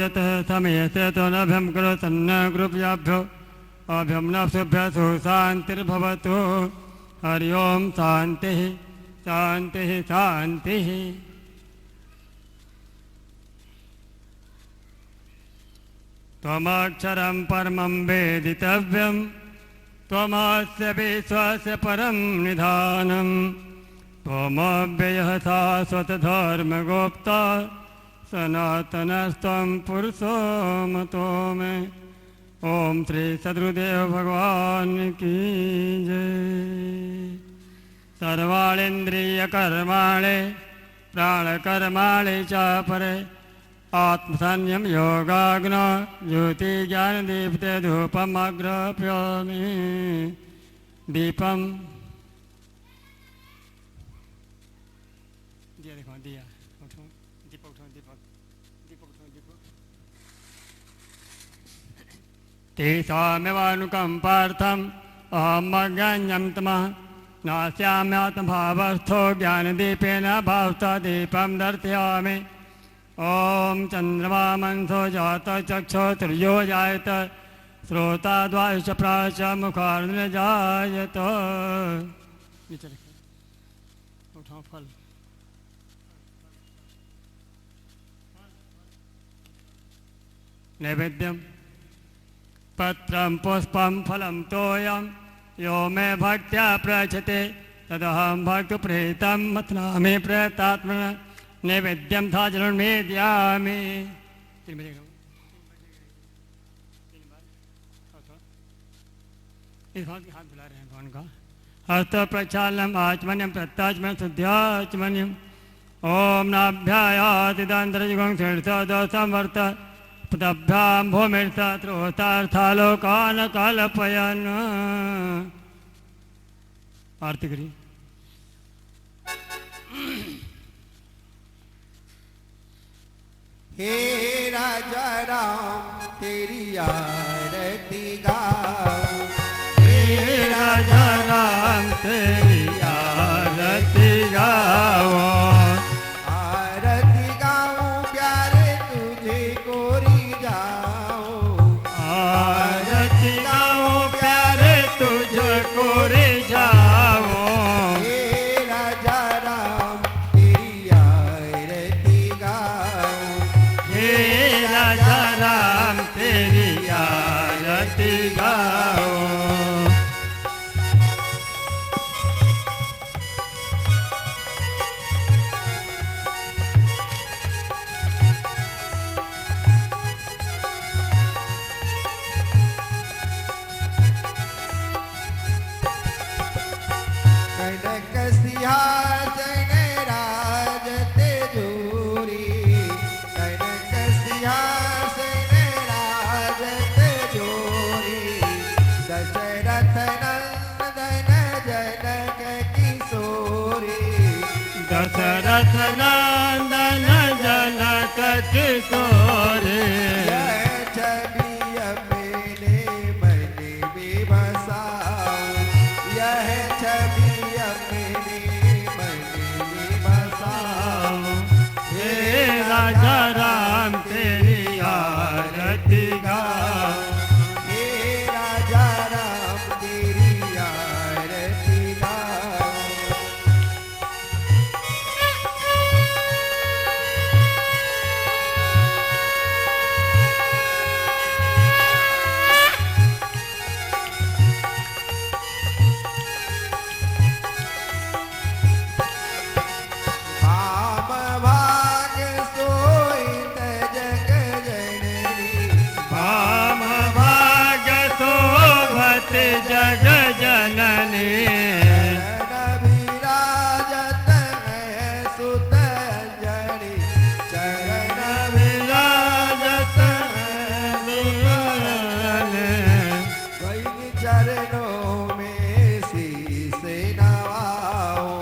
यतः समयस्य तो नभ्यं करो तन्न कृपयाभ्यो अभ्यं नभ्यो शान्तिर्भवतु। हरि ओं शान्तिः शान्तिः शान्तिः। त्वमक्षरं परमं वेदितव्यं त्वमस्य विश्वस्य परं निधानं त्वमव्ययः शाश्वतधर्मगोप्ता सनातनस्त्वं पुरुषो मतो मे। ओम श्री सद्गुरुदेव भगवान की जय। सर्वाणीन्द्रियकर्माणि प्राणकर्माणि च परे आत्मसंयम योगाग्नो ज्योतिज्ञानदीप्ते धूपमग्रापयामि। दीपम दिया देखो दिया उठो दीपक उठो दीपक दीपक उठो दीपक। तेषामेवानुकम्पार्थम् अहम् अज्ञान्यं तमः नास्याम्यात्मभावस्थो ज्ञानदीपेन भावता दीपं दर्शयामि। ओम चंद्रमा मनसो जात चक्षो त्रियो जायत श्रोता द्वादश प्राच मुखार्न जायत। उठाओ फल नैवेद्यम पत्रं पुष्पं फलं तोयं यो मे भक्त्या प्रयच्छते तदहं भक्तप्रीतं मथनामि प्रयतात्मना। नैवेद्यम था जलन में दियामी। इस भाग हाथ बुला रहे हैं भगवान का। हस्त प्रक्षालनम आचमन्यम प्रत्याचमन शुद्ध्याचमन्यम। ओम नाभ्यायातिदान्तरजुगं शीर्षदसंवर्त पदभ्यां भूमिर्थ त्रोतार्थालोकान् कल्पयन्। आरती करिए। हे राजा राम तेरी आरती गाऊं। हे राजा राम तेरी आरती गाऊं। आरती गाऊं प्यारे तुझे कोरी जाऊं। आरती गाऊं प्यारे तुझे कोरी जाऊं। हे राजा राम तेरी आरती गाऊं। हे राजा राम तेरी आरती गाऊं। कनक सिंहासन राजते जोरी। कनक सिंहासन राजते जोरी। दशरथ नंदन जनक किशोरी। दशरथ नंदन जनक किशोरी। यह छवि अपने मन में बसाऊं। यह छवि अपने मन में बसाऊं। हे राजा राम तेरी आरती गाऊं। हे राजा राम तेरी आरती गाऊं। भाम भाग सोईत जग जननी। भाम भाग शोभत जग जननी। चरण विराजत है सुत अंजनी। चरण विराजत दुलारे। वही चरणों में शीश नवाऊं।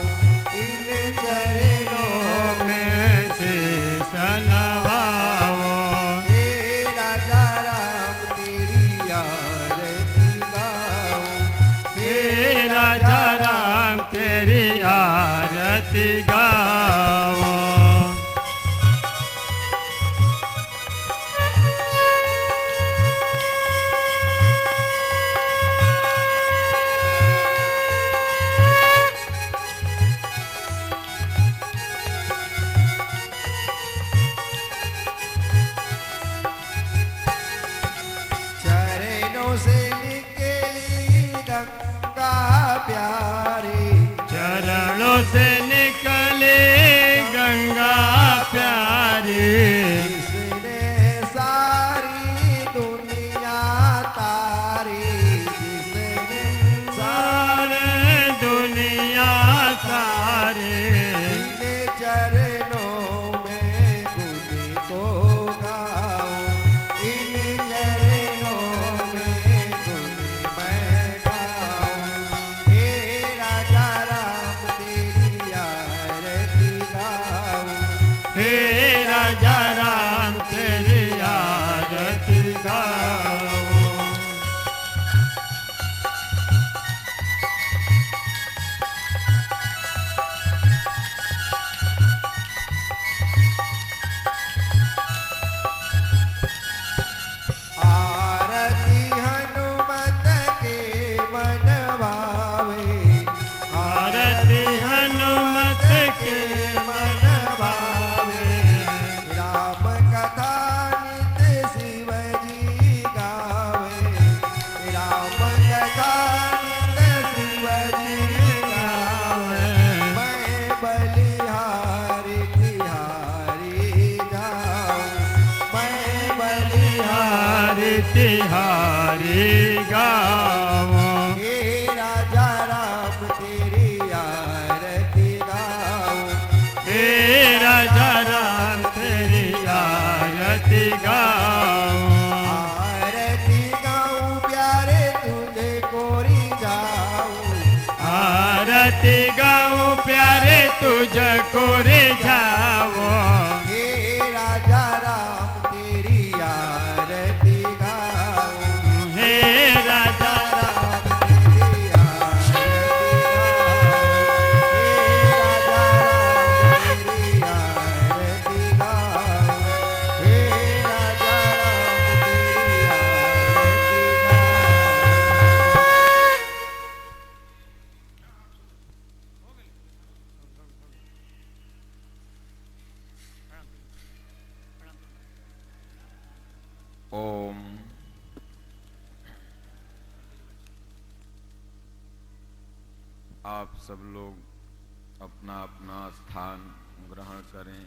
इन चरणों में शीश नवाओ। हे राजा राम तेरी आरती गाऊं। हे राजा राम तेरी आरती गाओ। से निकली गंगा प्यारी, चरणों से निकले गंगा प्यारी, जिसने सारी दुनिया तारी, जिसने सारे दुनिया सारे, सारे चरणों में गुण को गाऊं, इन चरणों में गुण मैं गाऊं। हे राजा राम तेरी आरती गाऊं, हे राजा राम तेरी आरती गाओ। आरती हनुमत के मन भावे, आरती हनुमत के मन भावे, राम कथा नित शिव जी गावे, राम कथा नित शिव जी गावे। मैं बलिहारी तिहारी जाऊं, मैं बलिहारी तिहारी गाओ। हे राजा राम तेरी आरती गाऊं, हे राजा राम तेरी आरती गाओ। आरती गाऊं प्यारे तुझे कोरी जाऊं, आरती गाओ प्यारे तुझको रे जाओ। हे राजा राम तेरी आरती गाऊं, हे राजा राम तेरी आरती गाऊं, हे राजा राम तेरी ओम आप सब लोग अपना अपना स्थान ग्रहण करें।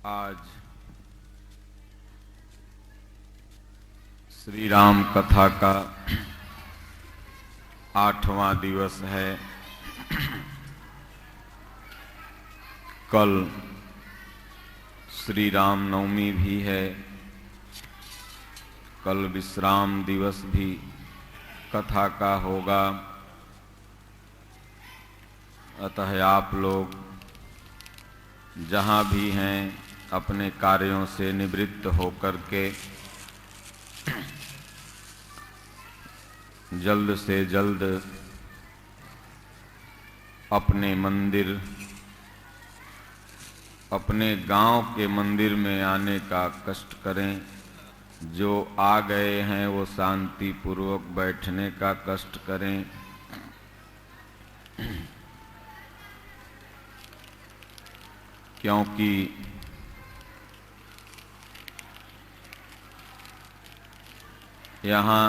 आज श्री राम कथा का 8वां दिवस है। कल श्री राम नवमी भी है। कल विश्राम दिवस भी कथा का होगा। अतः आप लोग जहाँ भी हैं अपने कार्यों से निवृत्त होकर के जल्द से जल्द अपने मंदिर, अपने गांव के मंदिर में आने का कष्ट करें। जो आ गए हैं वो शांति पूर्वक बैठने का कष्ट करें। क्योंकि यहाँ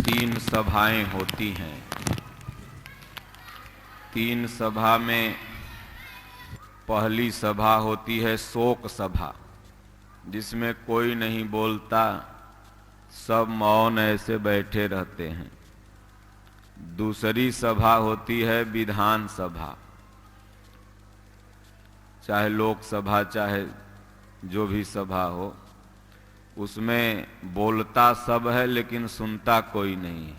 3 सभाएं होती हैं। 3 सभा में पहली सभा होती है शोक सभा, जिसमें कोई नहीं बोलता, सब मौन ऐसे बैठे रहते हैं। दूसरी सभा होती है विधान सभा, चाहे लोक सभा चाहे जो भी सभा हो, उसमें बोलता सब है लेकिन सुनता कोई नहीं है।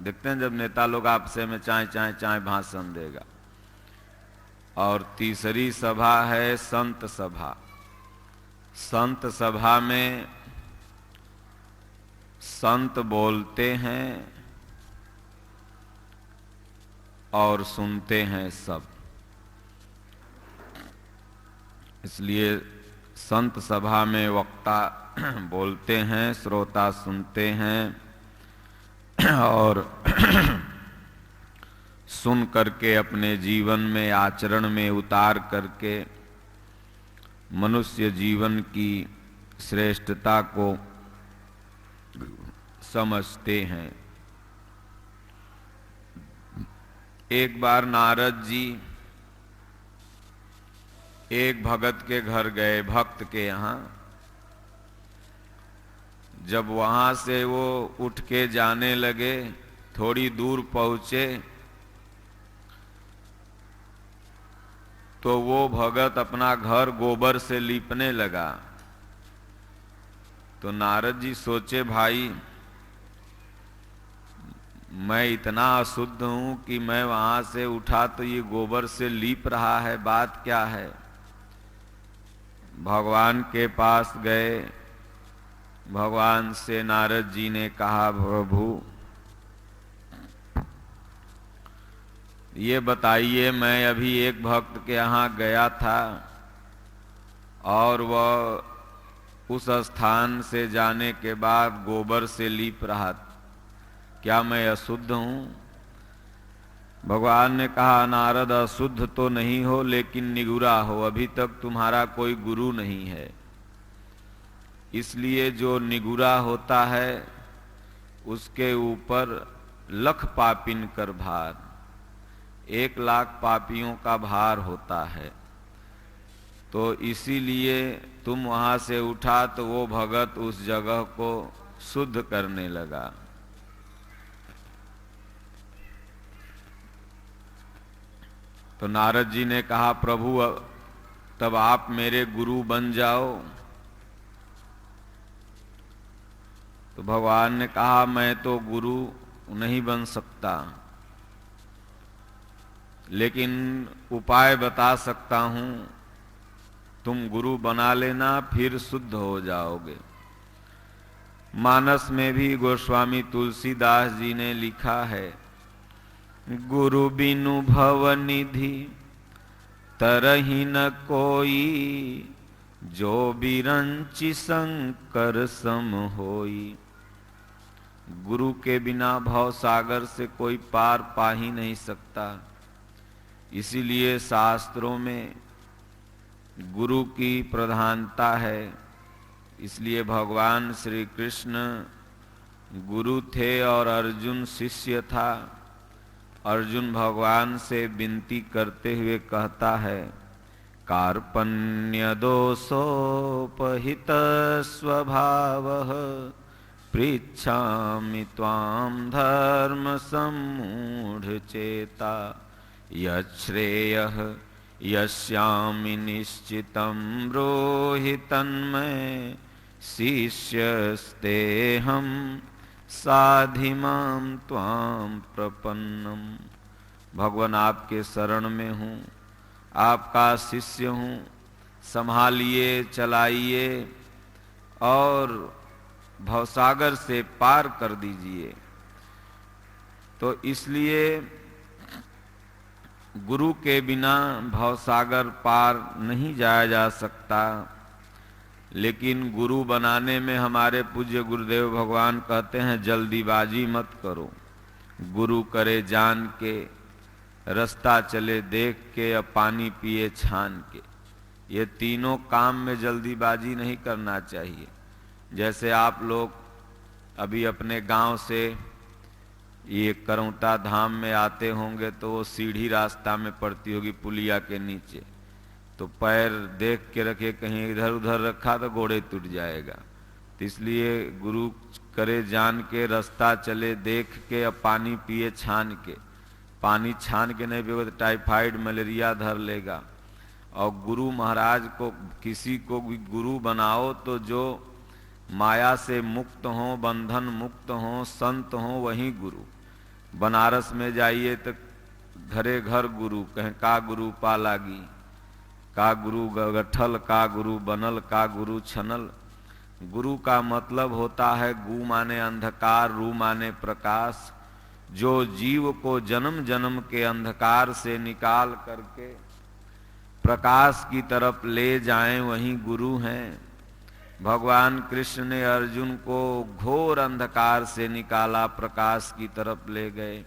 देखते हैं जब नेता लोग आपसे में चाय चाय चाय भाषण देगा। और तीसरी सभा है संत सभा। संत सभा में संत बोलते हैं और सुनते हैं सब। इसलिए संत सभा में वक्ता बोलते हैं, श्रोता सुनते हैं और सुन करके अपने जीवन में आचरण में उतार करके मनुष्य जीवन की श्रेष्ठता को समझते हैं। एक बार नारद जी एक भगत के घर गए, भक्त के यहाँ। जब वहां से वो उठ के जाने लगे, थोड़ी दूर पहुंचे तो वो भगत अपना घर गोबर से लीपने लगा। तो नारद जी सोचे, भाई मैं इतना अशुद्ध हूं कि मैं वहां से उठा तो ये गोबर से लीप रहा है, बात क्या है। भगवान के पास गए। भगवान से नारद जी ने कहा, प्रभु ये बताइए, मैं अभी एक भक्त के यहाँ गया था और वह उस स्थान से जाने के बाद गोबर से लीप रहा, क्या मैं अशुद्ध हूं? भगवान ने कहा, नारद अशुद्ध तो नहीं हो लेकिन निगुरा हो, अभी तक तुम्हारा कोई गुरु नहीं है। इसलिए जो निगुरा होता है उसके ऊपर लख पापिन कर भार, 1,00,000 पापियों का भार होता है। तो इसीलिए तुम वहां से उठा तो वो भगत उस जगह को शुद्ध करने लगा। तो नारद जी ने कहा, प्रभु तब आप मेरे गुरु बन जाओ। तो भगवान ने कहा, मैं तो गुरु नहीं बन सकता, लेकिन उपाय बता सकता हूं, तुम गुरु बना लेना, फिर शुद्ध हो जाओगे। मानस में भी गोस्वामी तुलसीदास जी ने लिखा है, गुरु बिनु भव निधि तरहि न कोई, जो बिरंचि शंकर सम होई। गुरु के बिना भव सागर से कोई पार पा ही नहीं सकता। इसीलिए शास्त्रों में गुरु की प्रधानता है। इसलिए भगवान श्री कृष्ण गुरु थे और अर्जुन शिष्य था। अर्जुन भगवान से विनती करते हुए कहता है, कार्पण्य दोषोपहित स्वभावः, पृच्छामि त्वां धर्म सम्मूढ़ चेता, यच्छ्रेयः यस्यामि निश्चितं ब्रूहि तन्मे, शिष्यस्तेऽहं साधिमां त्वां प्रपन्नम। भगवान आपके शरण में हूँ, आपका शिष्य हूँ, संभालिए, चलाइए और भवसागर से पार कर दीजिए। तो इसलिए गुरु के बिना भवसागर पार नहीं जाया जा सकता। लेकिन गुरु बनाने में हमारे पूज्य गुरुदेव भगवान कहते हैं, जल्दीबाजी मत करो, गुरु करे जान के, रास्ता चले देख के, या पानी पिए छान के। ये तीनों काम में जल्दीबाजी नहीं करना चाहिए। जैसे आप लोग अभी अपने गांव से ये करौटा धाम में आते होंगे तो वो सीढ़ी रास्ता में पड़ती होगी पुलिया के नीचे, तो पैर देख के रखे, कहीं इधर उधर रखा तो घोड़े टूट जाएगा। तो इसलिए गुरु करे जान के, रास्ता चले देख के, अब पानी पिए छान के। पानी छान के नहीं पिएगा तो टाइफाइड मलेरिया धर लेगा। और गुरु महाराज को, किसी को भी गुरु बनाओ तो जो माया से मुक्त हो, बंधन मुक्त हो, संत हो, वही गुरु। बनारस में जाइए तो घरे घर गुरु, कहें का गुरु पालागी, का गुरु गठल, का गुरु बनल, का गुरु छनल। गुरु का मतलब होता है गु माने अंधकार, रू माने प्रकाश। जो जीव को जन्म जन्म के अंधकार से निकाल करके प्रकाश की तरफ ले जाएं, वही गुरु हैं। भगवान कृष्ण ने अर्जुन को घोर अंधकार से निकाला, प्रकाश की तरफ ले गए।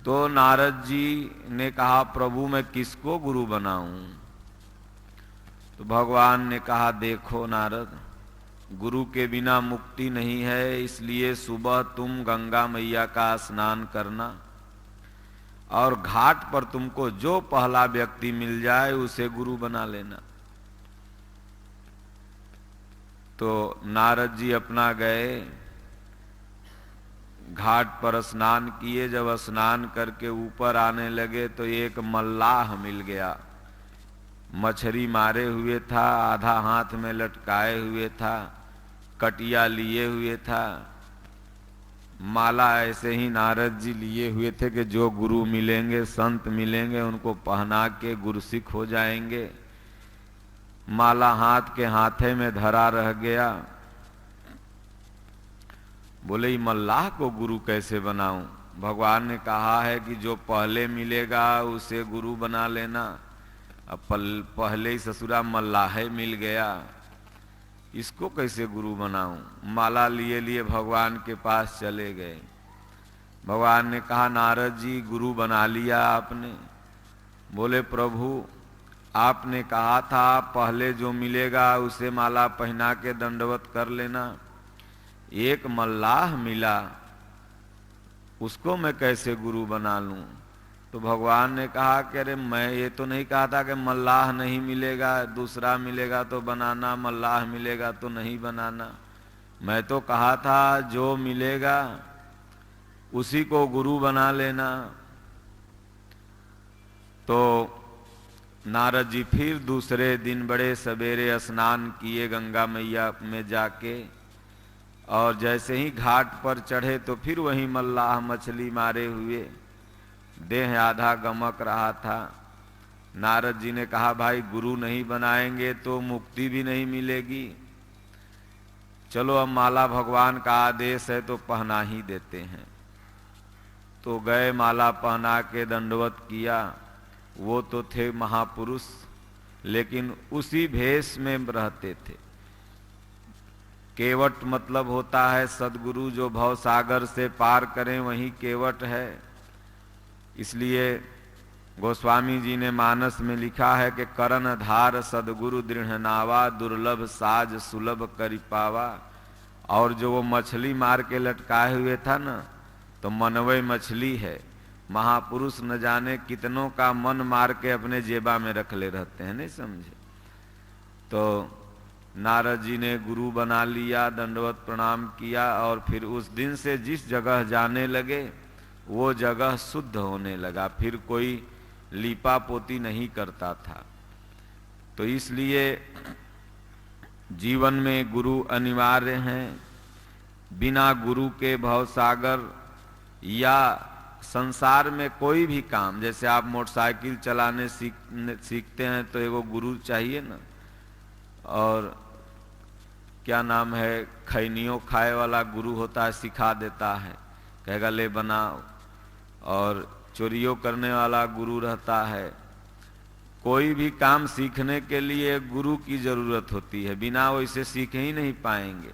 तो नारद जी ने कहा, प्रभु मैं किसको गुरु बनाऊं? तो भगवान ने कहा, देखो नारद, गुरु के बिना मुक्ति नहीं है, इसलिए सुबह तुम गंगा मैया का स्नान करना और घाट पर तुमको जो पहला व्यक्ति मिल जाए उसे गुरु बना लेना। तो नारद जी अपना गए, घाट पर स्नान किए। जब स्नान करके ऊपर आने लगे तो एक मल्लाह मिल गया, मछली मारे हुए था, आधा हाथ में लटकाए हुए था, कटिया लिए हुए था, माला ऐसे ही नारद जी लिए हुए थे कि जो गुरु मिलेंगे, संत मिलेंगे, उनको पहना के गुरसिक हो जाएंगे। माला हाथ के हाथे में धरा रह गया। बोले, मल्लाह को गुरु कैसे बनाऊं? भगवान ने कहा है कि जो पहले मिलेगा उसे गुरु बना लेना। अब पहले ही ससुरा मल्लाह मिल गया, इसको कैसे गुरु बनाऊं? माला लिए लिए भगवान के पास चले गए। भगवान ने कहा, नारद जी गुरु बना लिया आपने? बोले, प्रभु आपने कहा था पहले जो मिलेगा उसे माला पहना के दंडवत कर लेना। एक मल्लाह मिला, उसको मैं कैसे गुरु बना लूं? तो भगवान ने कहा कि अरे मैं ये तो नहीं कहा था कि मल्लाह नहीं मिलेगा, दूसरा मिलेगा तो बनाना, मल्लाह मिलेगा तो नहीं बनाना। मैं तो कहा था जो मिलेगा उसी को गुरु बना लेना। तो नारद जी फिर दूसरे दिन बड़े सवेरे स्नान किए गंगा मैया में जाके, और जैसे ही घाट पर चढ़े तो फिर वही मल्लाह मछली मारे हुए, देह आधा गमक रहा था। नारद जी ने कहा, भाई गुरु नहीं बनाएंगे तो मुक्ति भी नहीं मिलेगी, चलो अब माला भगवान का आदेश है तो पहना ही देते हैं। तो गए, माला पहना के दंडवत किया। वो तो थे महापुरुष, लेकिन उसी भेष में रहते थे। केवट मतलब होता है सदगुरु, जो भव सागर से पार करें वही केवट है। इसलिए गोस्वामी जी ने मानस में लिखा है कि करण धार सदगुरु दृढ़ नावा, दुर्लभ साज सुलभ करि पावा। और जो वो मछली मार के लटकाए हुए था ना, तो मनवय मछली है। महापुरुष न जाने कितनों का मन मार के अपने जेबा में रख ले रहते हैं, नहीं समझे? तो नारद जी ने गुरु बना लिया, दंडवत प्रणाम किया, और फिर उस दिन से जिस जगह जाने लगे वो जगह शुद्ध होने लगा। फिर कोई लीपा पोती नहीं करता था। तो इसलिए जीवन में गुरु अनिवार्य हैं। बिना गुरु के भवसागर या संसार में कोई भी काम, जैसे आप मोटरसाइकिल चलाने सीखते हैं तो एगो गुरु चाहिए ना। और क्या नाम है, खैनियों खाए वाला गुरु होता है, सिखा देता है, कहेगा ले बनाओ। और चोरियों करने वाला गुरु रहता है। कोई भी काम सीखने के लिए गुरु की जरूरत होती है, बिना वो इसे सीख ही नहीं पाएंगे।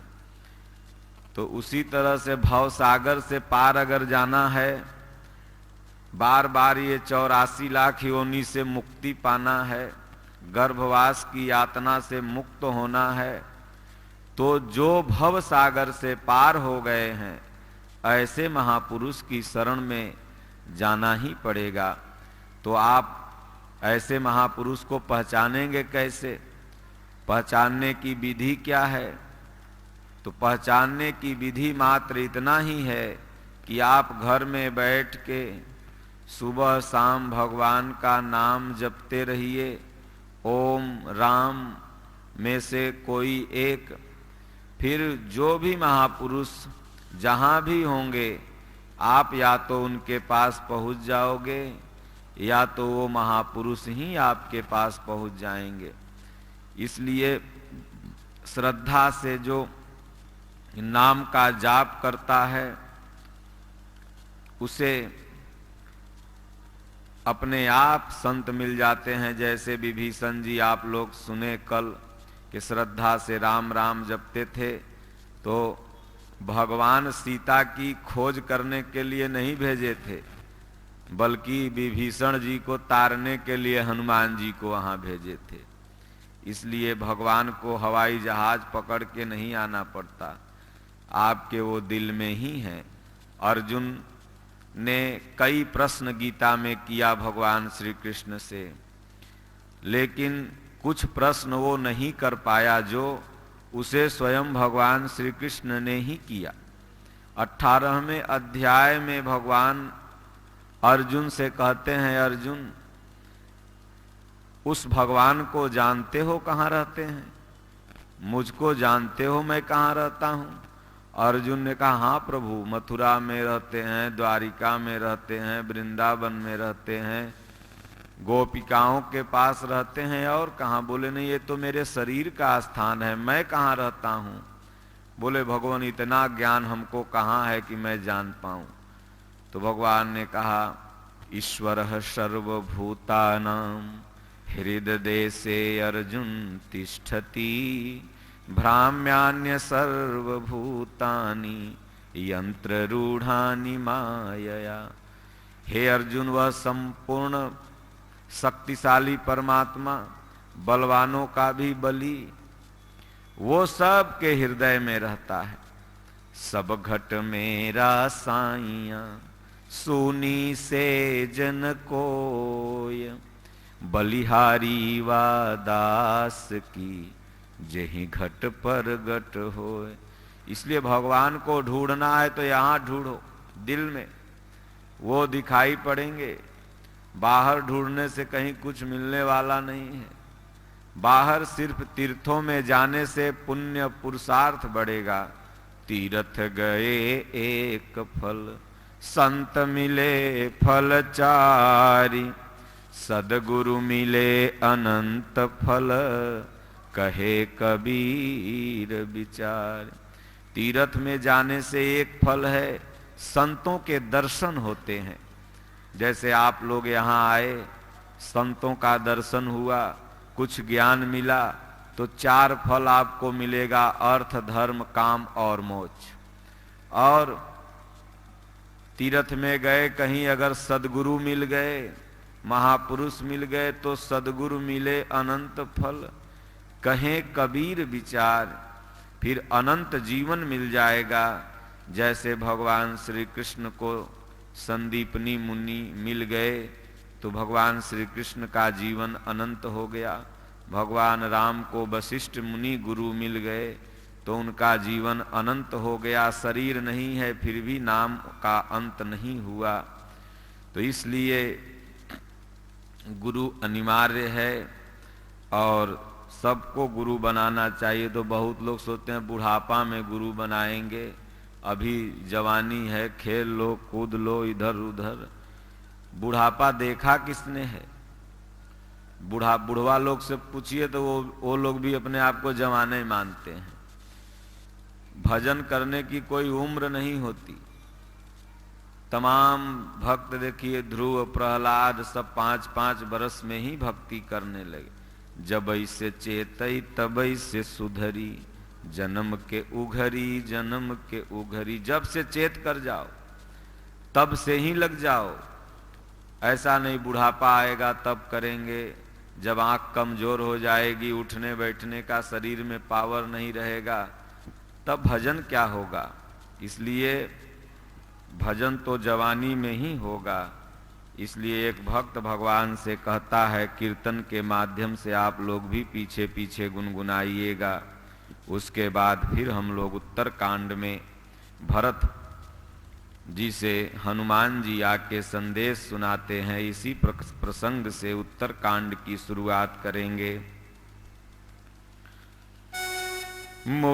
तो उसी तरह से भव सागर से पार अगर जाना है, बार बार ये 84 लाख योनि से मुक्ति पाना है, गर्भवास की यातना से मुक्त होना है, तो जो भव सागर से पार हो गए हैं ऐसे महापुरुष की शरण में जाना ही पड़ेगा। तो आप ऐसे महापुरुष को पहचानेंगे कैसे? पहचानने की विधि क्या है? तो पहचानने की विधि मात्र इतना ही है कि आप घर में बैठ के सुबह शाम भगवान का नाम जपते रहिए। ओम राम में से कोई एक। फिर जो भी महापुरुष जहाँ भी होंगे आप या तो उनके पास पहुँच जाओगे या तो वो महापुरुष ही आपके पास पहुँच जाएंगे। इसलिए श्रद्धा से जो नाम का जाप करता है उसे अपने आप संत मिल जाते हैं। जैसे विभीषण जी आप लोग सुने कल कि श्रद्धा से राम राम जपते थे, तो भगवान सीता की खोज करने के लिए नहीं भेजे थे, बल्कि विभीषण जी को तारने के लिए हनुमान जी को वहां भेजे थे। इसलिए भगवान को हवाई जहाज पकड़ के नहीं आना पड़ता, आपके वो दिल में ही हैं। अर्जुन ने कई प्रश्न गीता में किया भगवान श्री कृष्ण से, लेकिन कुछ प्रश्न वो नहीं कर पाया जो उसे स्वयं भगवान श्री कृष्ण ने ही किया। 18वें अध्याय में भगवान अर्जुन से कहते हैं, अर्जुन उस भगवान को जानते हो कहाँ रहते हैं? मुझको जानते हो मैं कहाँ रहता हूँ? अर्जुन ने कहा, हाँ प्रभु, मथुरा में रहते हैं, द्वारिका में रहते हैं, वृंदावन में रहते हैं, गोपिकाओं के पास रहते हैं, और कहाँ? बोले नहीं, ये तो मेरे शरीर का स्थान है, मैं कहाँ रहता हूँ? बोले भगवान इतना ज्ञान हमको कहाँ है कि मैं जान पाऊं? तो भगवान ने कहा, ईश्वरः सर्वभूतानां हृददेशे अर्जुन तिष्ठति भ्राम्यान्य सर्वभूतानि यंत्ररूढ़ानि मायया। हे अर्जुन, वह संपूर्ण शक्तिशाली परमात्मा, बलवानों का भी बली, वो सब के हृदय में रहता है। सब घट मेरा साइया सुनी से जन कोय, बलिहारी वा दास की जही घट पर घट होय। इसलिए भगवान को ढूंढना है तो यहाँ ढूंढो, दिल में, वो दिखाई पड़ेंगे। बाहर ढूंढने से कहीं कुछ मिलने वाला नहीं है। बाहर सिर्फ तीर्थों में जाने से पुण्य पुरुषार्थ बढ़ेगा। तीर्थ गए एक फल, संत मिले फल चारी, सदगुरु मिले अनंत फल, कहे कबीर विचार। तीर्थ में जाने से एक फल है, संतों के दर्शन होते हैं। जैसे आप लोग यहाँ आए, संतों का दर्शन हुआ, कुछ ज्ञान मिला, तो 4 फल आपको मिलेगा, अर्थ, धर्म, काम और मोक्ष। और तीर्थ में गए कहीं अगर सदगुरु मिल गए, महापुरुष मिल गए, तो सदगुरु मिले अनंत फल, कहें कबीर विचार। फिर अनंत जीवन मिल जाएगा। जैसे भगवान श्री कृष्ण को संदीपनी मुनि मिल गए तो भगवान श्री कृष्ण का जीवन अनंत हो गया। भगवान राम को वशिष्ठ मुनि गुरु मिल गए तो उनका जीवन अनंत हो गया। शरीर नहीं है फिर भी नाम का अंत नहीं हुआ। तो इसलिए गुरु अनिवार्य है और सबको गुरु बनाना चाहिए। तो बहुत लोग सोचते हैं बुढ़ापा में गुरु बनाएंगे, अभी जवानी है, खेल लो कूद लो इधर उधर। बुढ़ापा देखा किसने है? बुढ़वा लोग से पूछिए तो वो लोग भी अपने आप को जवाने मानते हैं। भजन करने की कोई उम्र नहीं होती। तमाम भक्त देखिए, ध्रुव, प्रहलाद सब 5-5 बरस में ही भक्ति करने लगे। जब ऐसे चेतई तब ऐसे सुधरी, जन्म के उघरी जन्म के उघरी। जब से चेत कर जाओ तब से ही लग जाओ। ऐसा नहीं बुढ़ापा आएगा तब करेंगे, जब आंख कमजोर हो जाएगी, उठने बैठने का शरीर में पावर नहीं रहेगा, तब भजन क्या होगा। इसलिए भजन तो जवानी में ही होगा। इसलिए एक भक्त भगवान से कहता है कीर्तन के माध्यम से आप लोग भी पीछे पीछे गुनगुनाइएगा। उसके बाद फिर हम लोग उत्तर कांड में भरत जी से हनुमान जी आके संदेश सुनाते हैं। इसी प्रसंग से उत्तर कांड की शुरुआत करेंगे। मुझ